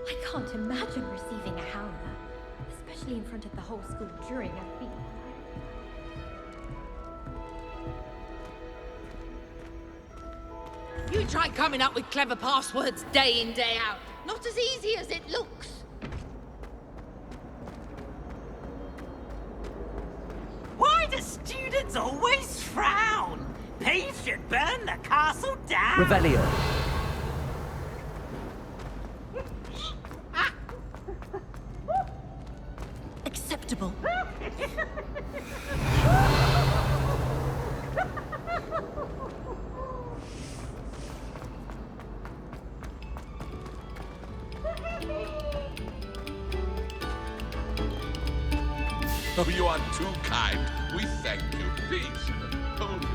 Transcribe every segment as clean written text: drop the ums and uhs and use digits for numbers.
I can't imagine receiving a howler, especially in front of the whole school during a feast. You try coming up with clever passwords day in, day out. Not as easy as it looks. Why do students always frown? Peeves should burn the castle down. Revelio. Acceptable. Oh, you are too kind. We thank you. Please, hold you.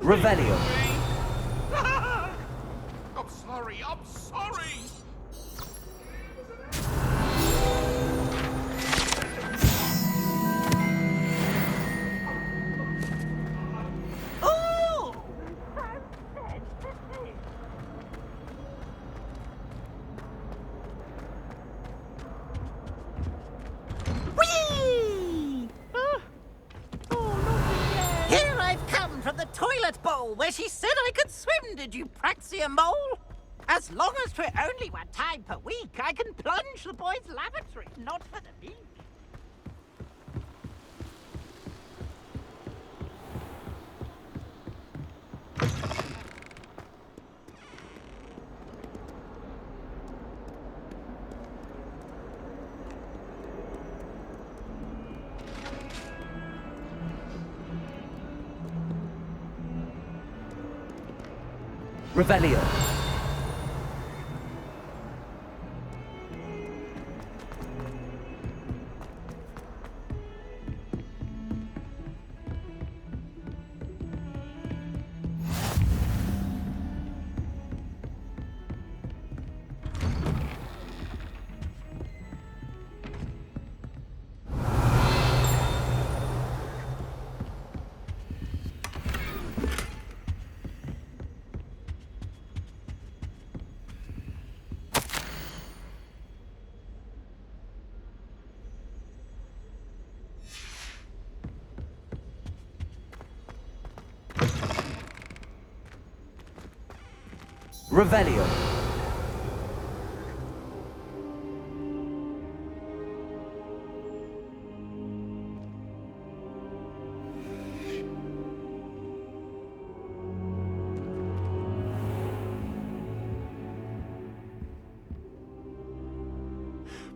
Revelio. I'm sorry. I'm sorry. Here I've come from the toilet bowl where she said I could swim, did you praxia mole? As long as 'twere only 1 time per week, I can plunge the boys' lavatory, not for the meek. Revelio. Revelio.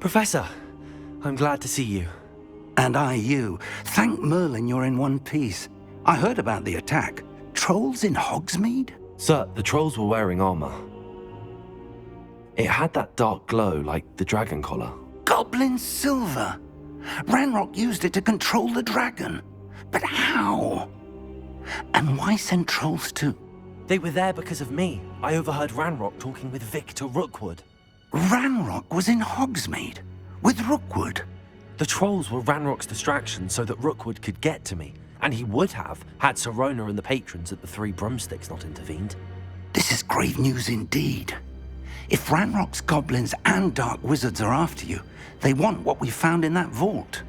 Professor, I'm glad to see you. And I you. Thank Merlin you're in one piece. I heard about the attack. Trolls in Hogsmeade? Sir, the trolls were wearing armor. It had that dark glow like the dragon collar. Goblin silver. Ranrock used it to control the dragon. But how? And why send trolls too? They were there because of me. I overheard Ranrock talking with Victor Rookwood. Ranrock was in Hogsmeade with Rookwood. The trolls were Ranrock's distraction so that Rookwood could get to me. And he would have, had Sirona and the patrons at the Three Broomsticks not intervened. This is grave news indeed. If Ranrock's goblins and dark wizards are after you, they want what we found in that vault.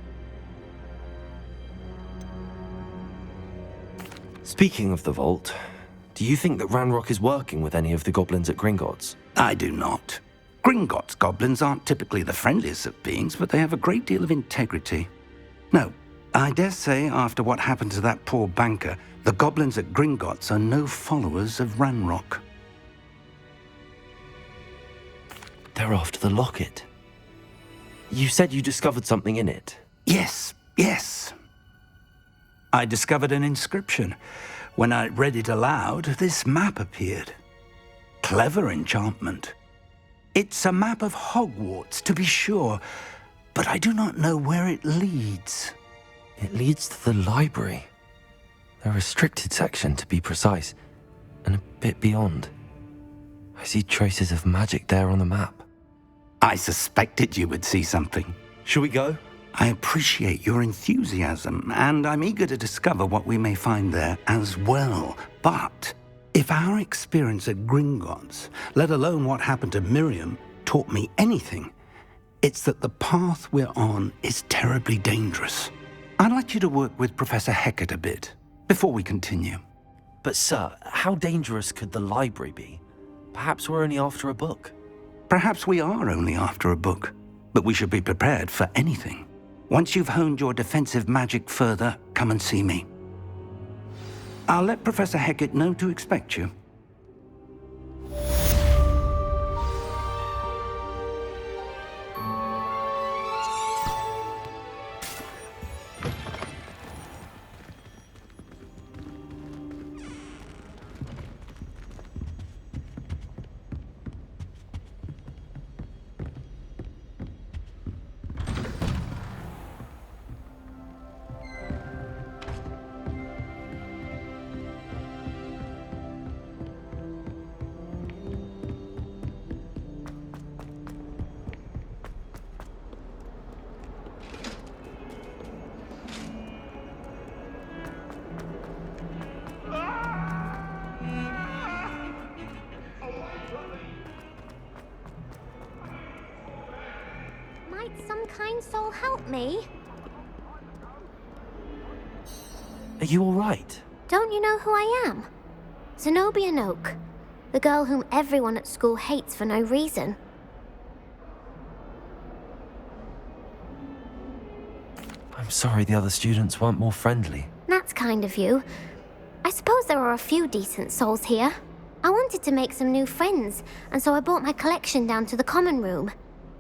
Speaking of the vault, do you think that Ranrock is working with any of the goblins at Gringotts? I do not. Gringotts goblins aren't typically the friendliest of beings, but they have a great deal of integrity. No, I dare say after what happened to that poor banker, the goblins at Gringotts are no followers of Ranrock. They're after the locket. You said you discovered something in it. Yes. I discovered an inscription. When I read it aloud, this map appeared. Clever enchantment. It's a map of Hogwarts, to be sure, but I do not know where it leads. It leads to the library. A restricted section, to be precise, and a bit beyond. I see traces of magic there on the map. I suspected you would see something. Shall we go? I appreciate your enthusiasm, and I'm eager to discover what we may find there as well. But if our experience at Gringotts, let alone what happened to Miriam, taught me anything, it's that the path we're on is terribly dangerous. I'd like you to work with Professor Hecat a bit before we continue. But sir, how dangerous could the library be? Perhaps we're only after a book. Perhaps we are only after a book, but we should be prepared for anything. Once you've honed your defensive magic further, come and see me. I'll let Professor Hecat know to expect you. Might some kind soul help me? Are you all right? Don't you know who I am? Zenobia Noak, the girl whom everyone at school hates for no reason. I'm sorry the other students weren't more friendly. That's kind of you. I suppose there are a few decent souls here. I wanted to make some new friends, and so I brought my collection down to the common room.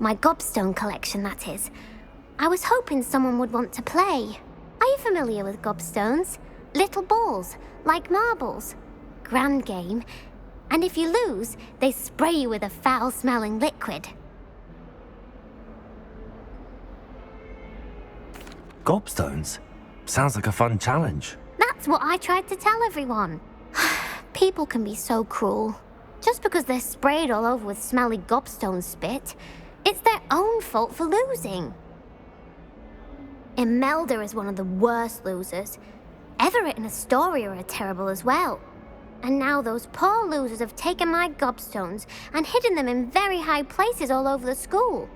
My gobstone collection, that is. I was hoping someone would want to play. Are you familiar with gobstones? Little balls, like marbles. Grand game. And if you lose, they spray you with a foul-smelling liquid. Gobstones? Sounds like a fun challenge. That's what I tried to tell everyone. People can be so cruel. Just because they're sprayed all over with smelly gobstone spit, it's their own fault for losing. Imelda is one of the worst losers. Everett and Astoria are terrible as well. And now those poor losers have taken my gobstones and hidden them in very high places all over the school.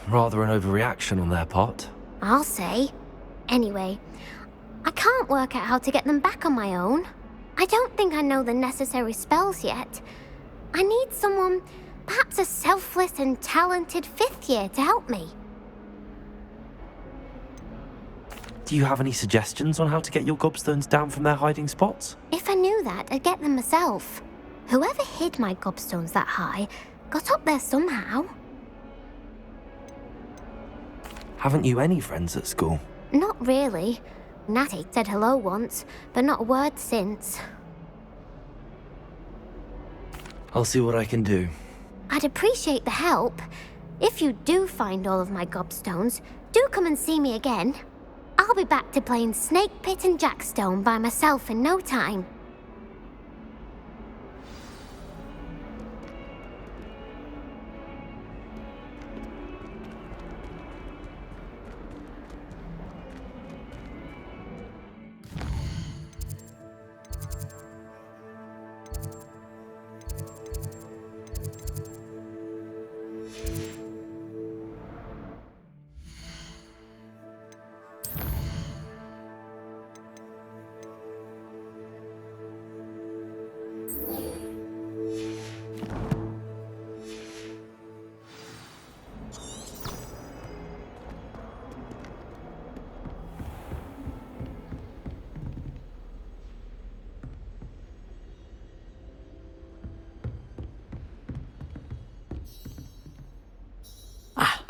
Rather an overreaction on their part. I'll say. Anyway, I can't work out how to get them back on my own. I don't think I know the necessary spells yet. I need someone, perhaps a selfless and talented fifth year to help me. Do you have any suggestions on how to get your gobstones down from their hiding spots? If I knew that, I'd get them myself. Whoever hid my gobstones that high got up there somehow. Haven't you any friends at school? Not really. Natty said hello once, but not a word since. I'll see what I can do. I'd appreciate the help. If you do find all of my gobstones, do come and see me again. I'll be back to playing Snake Pit and Jackstone by myself in no time.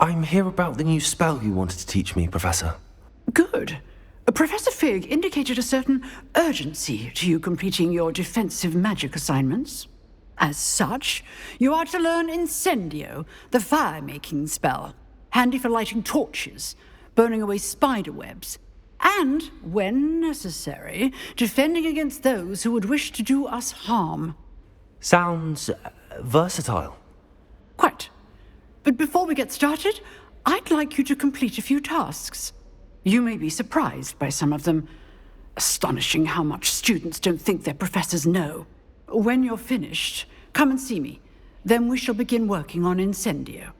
I'm here about the new spell you wanted to teach me, Professor. Good. Professor Fig indicated a certain urgency to you completing your defensive magic assignments. As such, you are to learn Incendio, the fire-making spell, handy for lighting torches, burning away spider webs, and, when necessary, defending against those who would wish to do us harm. Sounds versatile. But before we get started, I'd like you to complete a few tasks. You may be surprised by some of them. Astonishing how much students don't think their professors know. When you're finished, come and see me. Then we shall begin working on Incendio.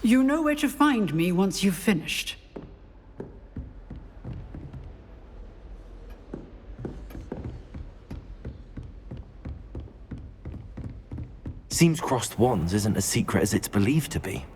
You know where to find me once you've finished. Seems crossed wands isn't as secret as it's believed to be.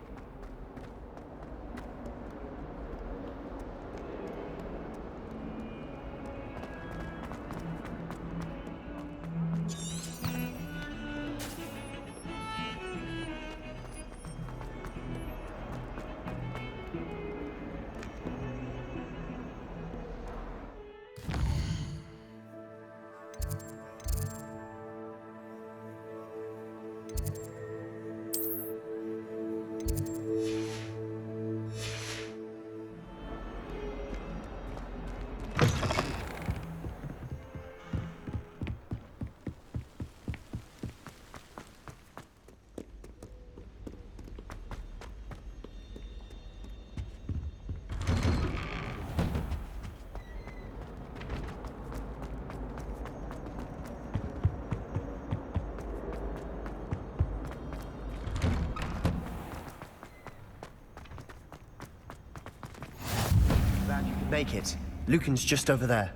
Glad you could make it. Lucan's just over there.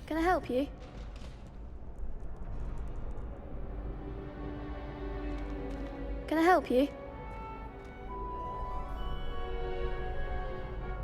Can I help you? Can I help you?